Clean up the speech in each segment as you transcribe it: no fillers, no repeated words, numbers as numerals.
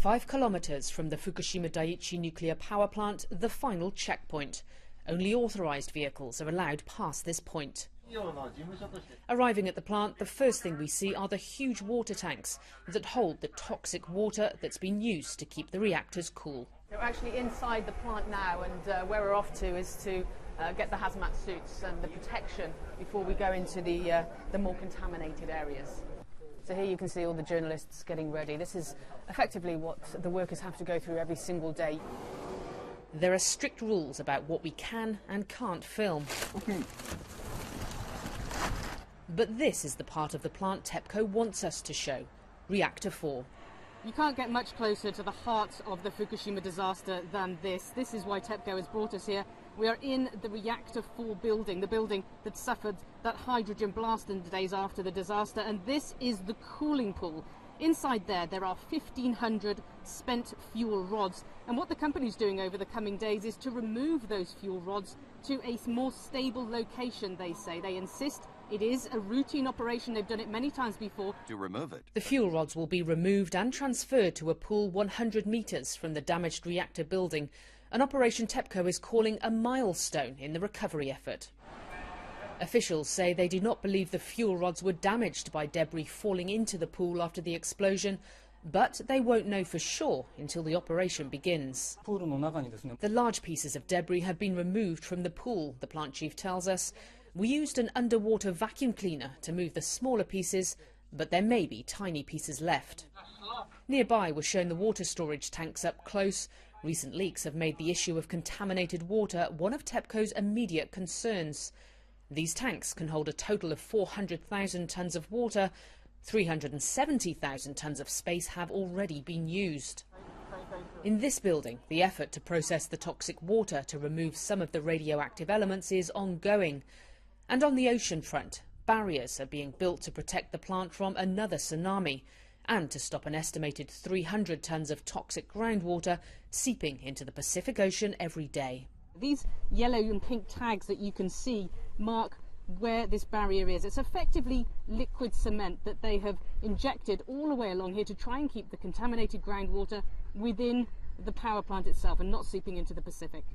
5 kilometers from the Fukushima Daiichi nuclear power plant, the final checkpoint. Only authorized vehicles are allowed past this point. Arriving at the plant, the first thing we see are the huge water tanks that hold the toxic water that's been used to keep the reactors cool. We're actually inside the plant now, and where we're off to is to get the hazmat suits and the protection before we go into the more contaminated areas. So here you can see all the journalists getting ready. This is effectively what the workers have to go through every single day. There are strict rules about what we can and can't film. Okay. But this is the part of the plant TEPCO wants us to show, Reactor 4. You can't get much closer to the heart of the Fukushima disaster than this. This is why TEPCO has brought us here. We are in the Reactor 4 building, the building that suffered that hydrogen blast in the days after the disaster, and this is the cooling pool. Inside there are 1,500 spent fuel rods, and what the company's doing over the coming days is to remove those fuel rods to a more stable location, they say. They insist it is a routine operation. They've done it many times before. To remove it. The fuel rods will be removed and transferred to a pool 100 metres from the damaged reactor building, an operation TEPCO is calling a milestone in the recovery effort. Officials say they do not believe the fuel rods were damaged by debris falling into the pool after the explosion, but they won't know for sure until the operation begins. The large pieces of debris have been removed from the pool, the plant chief tells us. We used an underwater vacuum cleaner to move the smaller pieces, but there may be tiny pieces left. Nearby we're shown the water storage tanks up close. Recent leaks have made the issue of contaminated water one of TEPCO's immediate concerns. These tanks can hold a total of 400,000 tonnes of water. 370,000 tonnes of space have already been used. In this building, the effort to process the toxic water to remove some of the radioactive elements is ongoing. And on the ocean front, barriers are being built to protect the plant from another tsunami and to stop an estimated 300 tonnes of toxic groundwater seeping into the Pacific Ocean every day. These yellow and pink tags that you can see mark where this barrier is. It's effectively liquid cement that they have injected all the way along here to try and keep the contaminated groundwater within the power plant itself and not seeping into the Pacific.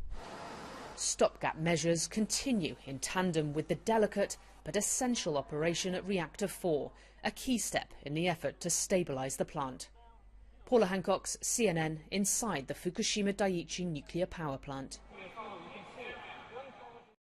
Stopgap measures continue in tandem with the delicate but essential operation at Reactor 4, a key step in the effort to stabilise the plant. Paula Hancock's CNN inside the Fukushima Daiichi nuclear power plant.